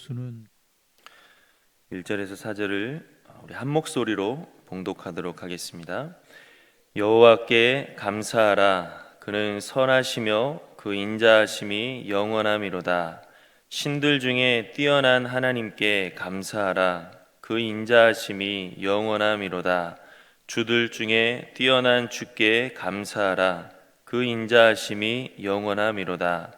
예수는 1절에서 4절을 우리 한 목소리로 봉독하도록 하겠습니다. 여호와께 감사하라. 그는 선하시며 그 인자하심이 영원함이로다. 신들 중에 뛰어난 하나님께 감사하라. 그 인자하심이 영원함이로다. 주들 중에 뛰어난 주께 감사하라. 그 인자하심이 영원함이로다.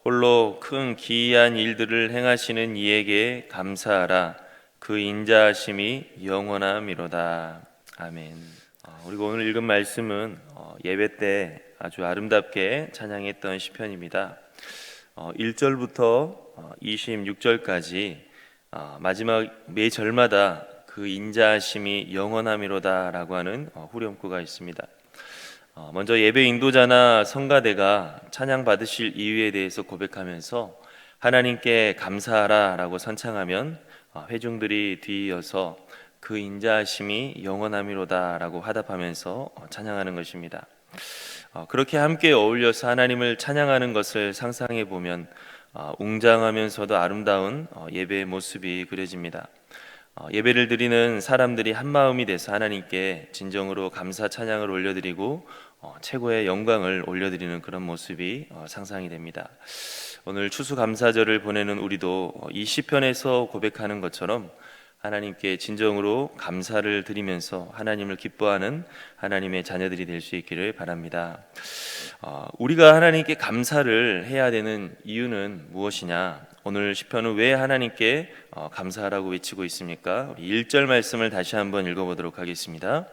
홀로 큰 기이한 일들을 행하시는 이에게 감사하라. 그 인자하심이 영원함이로다. 아멘. 우리가 오늘 읽은 말씀은 예배 때 아주 아름답게 찬양했던 시편입니다. 1절부터 26절까지 마지막 매 절마다 그 인자하심이 영원함이로다라고 하는 후렴구가 있습니다. 먼저 예배 인도자나 성가대가 찬양 받으실 이유에 대해서 고백하면서 하나님께 감사하라라고 선창하면 회중들이 뒤이어서 그 인자하심이 영원함이로다라고 화답하면서 찬양하는 것입니다. 그렇게 함께 어울려서 하나님을 찬양하는 것을 상상해 보면 웅장하면서도 아름다운 예배의 모습이 그려집니다. 예배를 드리는 사람들이 한 마음이 돼서 하나님께 진정으로 감사 찬양을 올려드리고 최고의 영광을 올려드리는 그런 모습이 상상이 됩니다. 오늘 추수감사절을 보내는 우리도 이 시편에서 고백하는 것처럼 하나님께 진정으로 감사를 드리면서 하나님을 기뻐하는 하나님의 자녀들이 될 수 있기를 바랍니다. 우리가 하나님께 감사를 해야 되는 이유는 무엇이냐? 오늘 시편은 왜 하나님께 감사하라고 외치고 있습니까? 우리 1절 말씀을 다시 한번 읽어보도록 하겠습니다.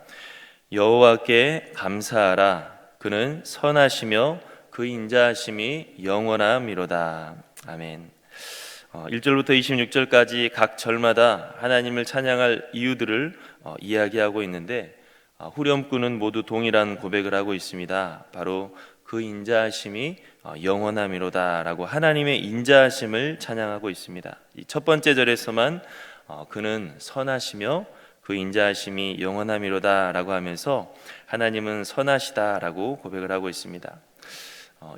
여호와께 감사하라. 그는 선하시며 그 인자하심이 영원함이로다. 아멘. 1절부터 26절까지 각 절마다 하나님을 찬양할 이유들을 이야기하고 있는데 후렴구는 모두 동일한 고백을 하고 있습니다. 바로 그 인자하심이 영원함이로다라고 하나님의 인자하심을 찬양하고 있습니다. 이 첫 번째 절에서만 그는 선하시며 그 인자하심이 영원함이로다라고 하면서 하나님은 선하시다라고 고백을 하고 있습니다.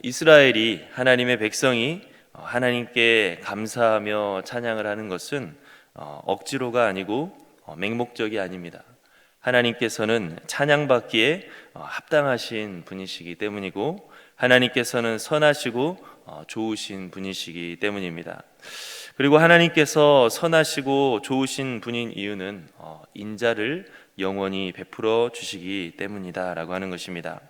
이스라엘이 하나님의 백성이 하나님께 감사하며 찬양을 하는 것은 억지로가 아니고 맹목적이 아닙니다. 하나님께서는 찬양받기에 합당하신 분이시기 때문이고 하나님께서는 선하시고 좋으신 분이시기 때문입니다. 그리고 하나님께서 선하시고 좋으신 분인 이유는 인자를 영원히 베풀어 주시기 때문이다라고 하는 것입니다.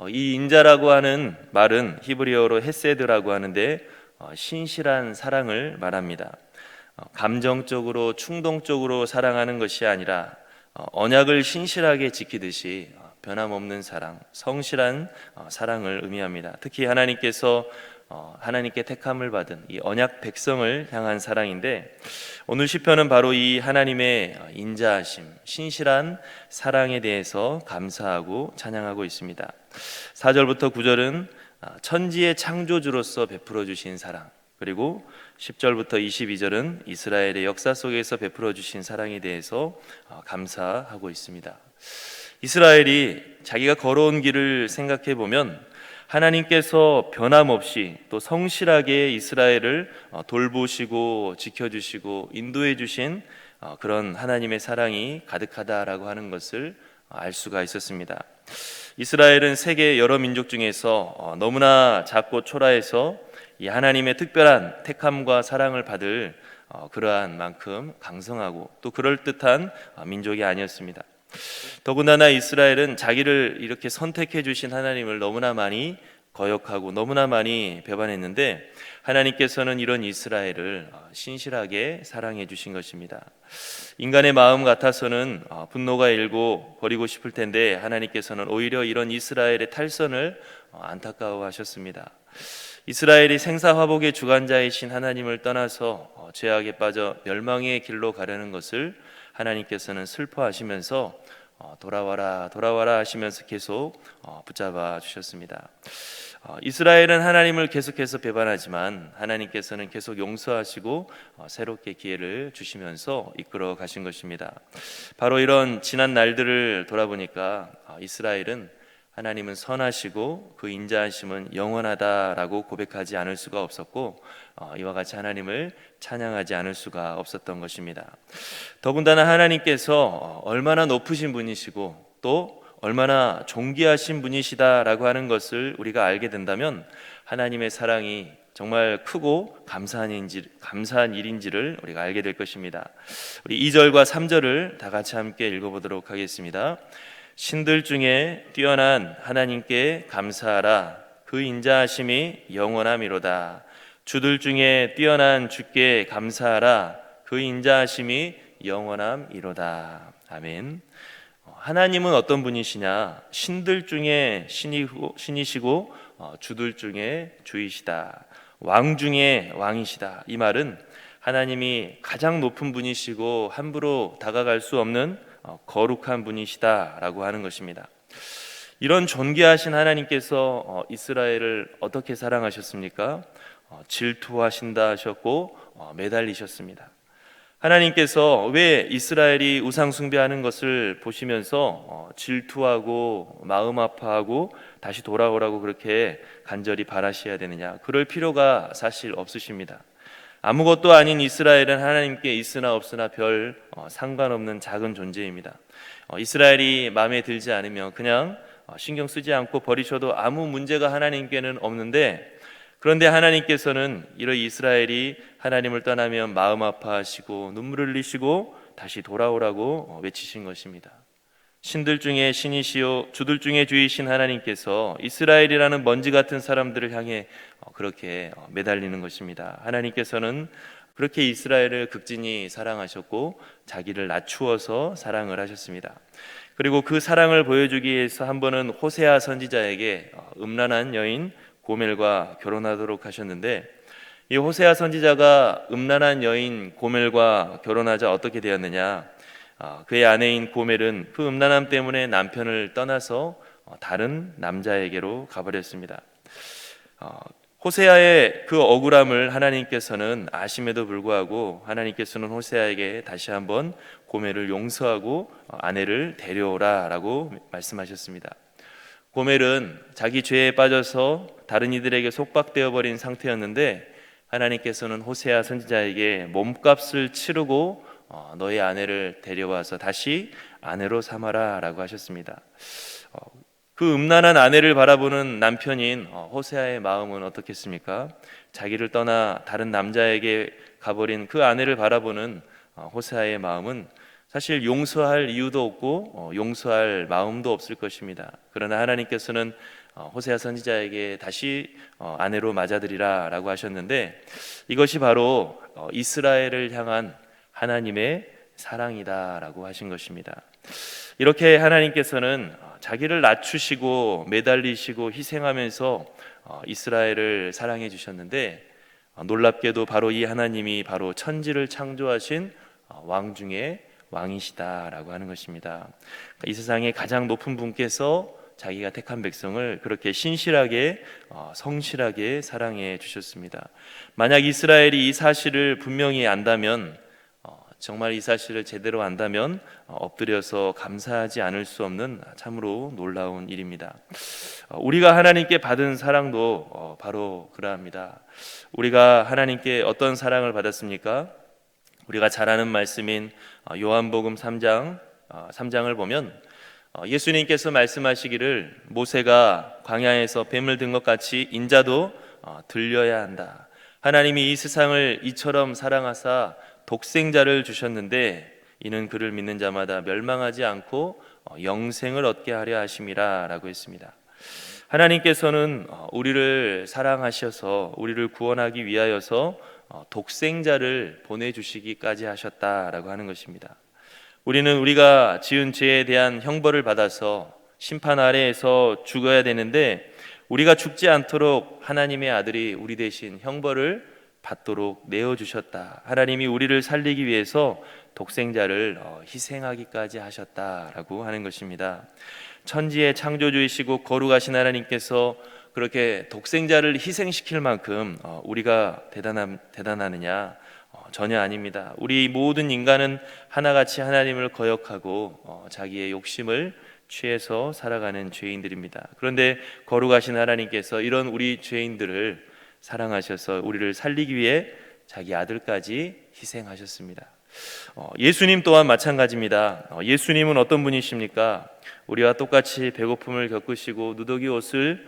이 인자라고 하는 말은 히브리어로 헤세드라고 하는데 신실한 사랑을 말합니다. 감정적으로 충동적으로 사랑하는 것이 아니라 언약을 신실하게 지키듯이 변함없는 사랑, 성실한 사랑을 의미합니다. 특히 하나님께서 하나님께 택함을 받은 이 언약 백성을 향한 사랑인데 오늘 시편은 바로 이 하나님의 인자하심, 신실한 사랑에 대해서 감사하고 찬양하고 있습니다. 4절부터 9절은 천지의 창조주로서 베풀어 주신 사랑, 그리고 10절부터 22절은 이스라엘의 역사 속에서 베풀어 주신 사랑에 대해서 감사하고 있습니다. 이스라엘이 자기가 걸어온 길을 생각해 보면 하나님께서 변함없이 또 성실하게 이스라엘을 돌보시고 지켜주시고 인도해 주신 그런 하나님의 사랑이 가득하다라고 하는 것을 알 수가 있었습니다. 이스라엘은 세계 여러 민족 중에서 너무나 작고 초라해서 이 하나님의 특별한 택함과 사랑을 받을 그러한 만큼 강성하고 또 그럴듯한 민족이 아니었습니다. 더군다나 이스라엘은 자기를 이렇게 선택해 주신 하나님을 너무나 많이 거역하고 너무나 많이 배반했는데 하나님께서는 이런 이스라엘을 신실하게 사랑해 주신 것입니다. 인간의 마음 같아서는 분노가 일고 버리고 싶을 텐데 하나님께서는 오히려 이런 이스라엘의 탈선을 안타까워하셨습니다. 이스라엘이 생사화복의 주관자이신 하나님을 떠나서 죄악에 빠져 멸망의 길로 가려는 것을 하나님께서는 슬퍼하시면서 돌아와라 돌아와라 하시면서 계속 붙잡아 주셨습니다. 이스라엘은 하나님을 계속해서 배반하지만 하나님께서는 계속 용서하시고 새롭게 기회를 주시면서 이끌어 가신 것입니다. 바로 이런 지난 날들을 돌아보니까 이스라엘은 하나님은 선하시고 그 인자하심은 영원하다라고 고백하지 않을 수가 없었고, 이와 같이 하나님을 찬양하지 않을 수가 없었던 것입니다. 더군다나 하나님께서 얼마나 높으신 분이시고 또 얼마나 존귀하신 분이시다라고 하는 것을 우리가 알게 된다면 하나님의 사랑이 정말 크고 감사한 일인지를 우리가 알게 될 것입니다. 우리 2절과 3절을 다 같이 함께 읽어보도록 하겠습니다. 신들 중에 뛰어난 하나님께 감사하라. 그 인자하심이 영원함이로다. 주들 중에 뛰어난 주께 감사하라. 그 인자하심이 영원함이로다. 아멘. 하나님은 어떤 분이시냐? 신들 중에 신이시고 주들 중에 주이시다. 왕 중에 왕이시다. 이 말은 하나님이 가장 높은 분이시고 함부로 다가갈 수 없는 거룩한 분이시다라고 하는 것입니다. 이런 존귀하신 하나님께서 이스라엘을 어떻게 사랑하셨습니까? 질투하신다 하셨고 매달리셨습니다. 하나님께서 왜 이스라엘이 우상 숭배하는 것을 보시면서 질투하고 마음 아파하고 다시 돌아오라고 그렇게 간절히 바라셔야 되느냐? 그럴 필요가 사실 없으십니다. 아무것도 아닌 이스라엘은 하나님께 있으나 없으나 별 상관없는 작은 존재입니다. 이스라엘이 마음에 들지 않으면 그냥 신경 쓰지 않고 버리셔도 아무 문제가 하나님께는 없는데, 그런데 하나님께서는 이런 이스라엘이 하나님을 떠나면 마음 아파하시고 눈물을 흘리시고 다시 돌아오라고 외치신 것입니다. 신들 중에 신이시요 주들 중에 주이신 하나님께서 이스라엘이라는 먼지 같은 사람들을 향해 그렇게 매달리는 것입니다. 하나님께서는 그렇게 이스라엘을 극진히 사랑하셨고 자기를 낮추어서 사랑을 하셨습니다. 그리고 그 사랑을 보여주기 위해서 한 번은 호세아 선지자에게 음란한 여인 고멜과 결혼하도록 하셨는데, 이 호세아 선지자가 음란한 여인 고멜과 결혼하자 어떻게 되었느냐? 그의 아내인 고멜은 그 음란함 때문에 남편을 떠나서 다른 남자에게로 가버렸습니다. 호세아의 그 억울함을 하나님께서는 아심에도 불구하고 하나님께서는 호세아에게 다시 한번 고멜을 용서하고 아내를 데려오라라고 말씀하셨습니다. 고멜은 자기 죄에 빠져서 다른 이들에게 속박되어 버린 상태였는데, 하나님께서는 호세아 선지자에게 몸값을 치르고 너의 아내를 데려와서 다시 아내로 삼아라 라고 하셨습니다. 그 음란한 아내를 바라보는 남편인 호세아의 마음은 어떻겠습니까? 자기를 떠나 다른 남자에게 가버린 그 아내를 바라보는 호세아의 마음은 사실 용서할 이유도 없고 용서할 마음도 없을 것입니다. 그러나 하나님께서는 호세아 선지자에게 다시 아내로 맞아들이라 라고 하셨는데, 이것이 바로 이스라엘을 향한 하나님의 사랑이다 라고 하신 것입니다. 이렇게 하나님께서는 자기를 낮추시고 매달리시고 희생하면서 이스라엘을 사랑해 주셨는데, 놀랍게도 바로 이 하나님이 바로 천지를 창조하신 왕 중에 왕이시다라고 하는 것입니다. 이 세상의 가장 높은 분께서 자기가 택한 백성을 그렇게 신실하게 성실하게 사랑해 주셨습니다. 만약 이스라엘이 이 사실을 분명히 안다면, 정말 이 사실을 제대로 안다면 엎드려서 감사하지 않을 수 없는 참으로 놀라운 일입니다. 우리가 하나님께 받은 사랑도 바로 그러합니다. 우리가 하나님께 어떤 사랑을 받았습니까? 우리가 잘 아는 말씀인 요한복음 3장을 보면 예수님께서 말씀하시기를 모세가 광야에서 뱀을 든 것 같이 인자도 들려야 한다. 하나님이 이 세상을 이처럼 사랑하사 독생자를 주셨는데 이는 그를 믿는 자마다 멸망하지 않고 영생을 얻게 하려 하심이라 라고 했습니다. 하나님께서는 우리를 사랑하셔서 우리를 구원하기 위하여서 독생자를 보내주시기까지 하셨다라고 하는 것입니다. 우리는 우리가 지은 죄에 대한 형벌을 받아서 심판 아래에서 죽어야 되는데, 우리가 죽지 않도록 하나님의 아들이 우리 대신 형벌을 받도록 내어주셨다. 하나님이 우리를 살리기 위해서 독생자를 희생하기까지 하셨다라고 하는 것입니다. 천지의 창조주이시고 거룩하신 하나님께서 그렇게 독생자를 희생시킬 만큼 우리가 대단하느냐? 전혀 아닙니다. 우리 모든 인간은 하나같이 하나님을 거역하고 자기의 욕심을 취해서 살아가는 죄인들입니다. 그런데 거룩하신 하나님께서 이런 우리 죄인들을 사랑하셔서 우리를 살리기 위해 자기 아들까지 희생하셨습니다. 예수님 또한 마찬가지입니다. 예수님은 어떤 분이십니까? 우리와 똑같이 배고픔을 겪으시고 누더기 옷을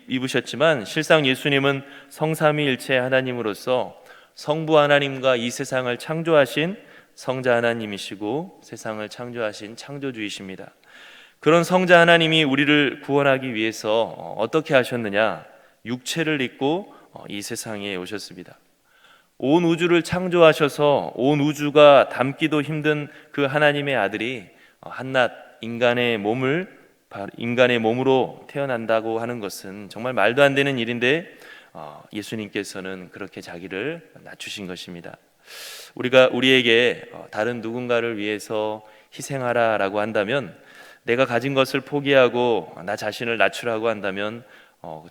입으셨지만 실상 예수님은 성삼위일체 하나님으로서 성부 하나님과 이 세상을 창조하신 성자 하나님이시고 세상을 창조하신 창조주이십니다. 그런 성자 하나님이 우리를 구원하기 위해서 어떻게 하셨느냐? 육체를 입고 이 세상에 오셨습니다. 온 우주를 창조하셔서 온 우주가 담기도 힘든 그 하나님의 아들이 한낱 인간의 몸으로 태어난다고 하는 것은 정말 말도 안 되는 일인데 예수님께서는 그렇게 자기를 낮추신 것입니다. 우리에게 다른 누군가를 위해서 희생하라라고 한다면, 내가 가진 것을 포기하고 나 자신을 낮추라고 한다면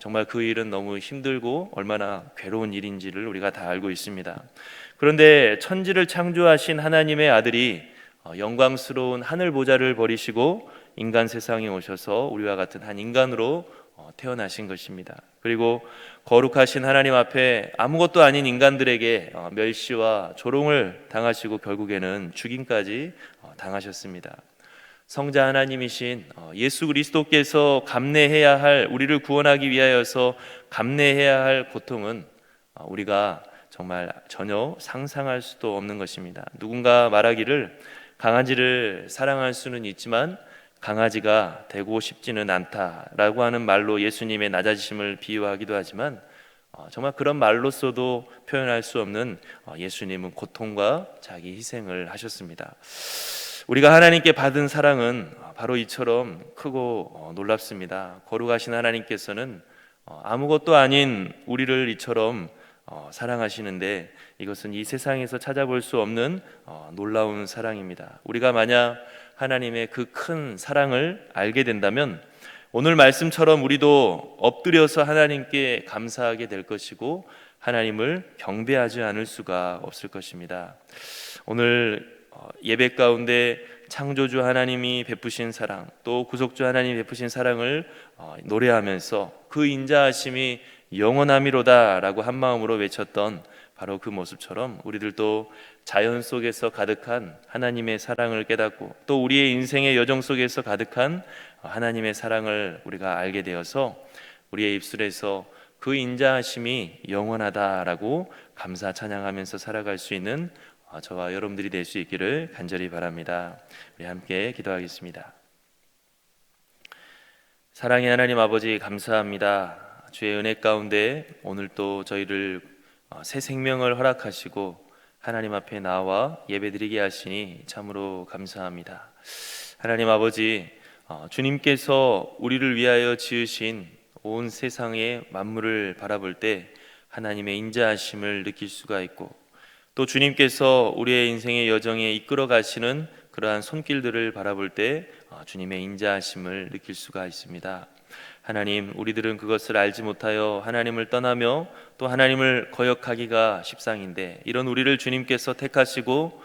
정말 그 일은 너무 힘들고 얼마나 괴로운 일인지를 우리가 다 알고 있습니다. 그런데 천지를 창조하신 하나님의 아들이 영광스러운 하늘 보좌를 버리시고 인간 세상에 오셔서 우리와 같은 한 인간으로 태어나신 것입니다. 그리고 거룩하신 하나님 앞에 아무것도 아닌 인간들에게 멸시와 조롱을 당하시고 결국에는 죽임까지 당하셨습니다. 성자 하나님이신 예수 그리스도께서 감내해야 할, 우리를 구원하기 위하여서 감내해야 할 고통은 우리가 정말 전혀 상상할 수도 없는 것입니다. 누군가 말하기를 강아지를 사랑할 수는 있지만 강아지가 되고 싶지는 않다라고 하는 말로 예수님의 낮아지심을 비유하기도 하지만 정말 그런 말로써도 표현할 수 없는 예수님은 고통과 자기 희생을 하셨습니다. 우리가 하나님께 받은 사랑은 바로 이처럼 크고 놀랍습니다. 거룩하신 하나님께서는 아무것도 아닌 우리를 이처럼 사랑하시는데 이것은 이 세상에서 찾아볼 수 없는 놀라운 사랑입니다. 우리가 만약 하나님의 그 큰 사랑을 알게 된다면 오늘 말씀처럼 우리도 엎드려서 하나님께 감사하게 될 것이고 하나님을 경배하지 않을 수가 없을 것입니다. 오늘 예배 가운데 창조주 하나님이 베푸신 사랑, 또 구속주 하나님이 베푸신 사랑을 노래하면서 그 인자하심이 영원함이로다 라고 한 마음으로 외쳤던 바로 그 모습처럼 우리들도 자연 속에서 가득한 하나님의 사랑을 깨닫고 또 우리의 인생의 여정 속에서 가득한 하나님의 사랑을 우리가 알게 되어서 우리의 입술에서 그 인자하심이 영원하다라고 감사 찬양하면서 살아갈 수 있는 저와 여러분들이 될 수 있기를 간절히 바랍니다. 우리 함께 기도하겠습니다. 사랑의 하나님 아버지, 감사합니다. 주의 은혜 가운데 오늘 또 저희를 새 생명을 허락하시고 하나님 앞에 나와 예배드리게 하시니 참으로 감사합니다. 하나님 아버지, 주님께서 우리를 위하여 지으신 온 세상의 만물을 바라볼 때 하나님의 인자하심을 느낄 수가 있고 또 주님께서 우리의 인생의 여정에 이끌어 가시는 그러한 손길들을 바라볼 때 주님의 인자하심을 느낄 수가 있습니다. 하나님, 우리들은 그것을 알지 못하여 하나님을 떠나며 또 하나님을 거역하기가 십상인데 이런 우리를 주님께서 택하시고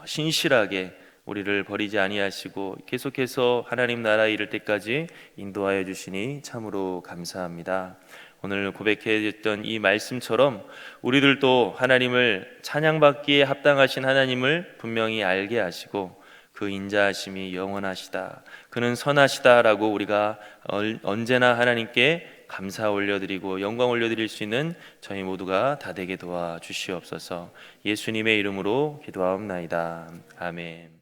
신실하게 우리를 버리지 아니하시고 계속해서 하나님 나라에 이를 때까지 인도하여 주시니 참으로 감사합니다. 오늘 고백했던 이 말씀처럼 우리들도 하나님을 찬양받기에 합당하신 하나님을 분명히 알게 하시고 그 인자하심이 영원하시다, 그는 선하시다라고 우리가 언제나 하나님께 감사 올려드리고 영광 올려드릴 수 있는 저희 모두가 다 되게 도와주시옵소서. 예수님의 이름으로 기도하옵나이다. 아멘.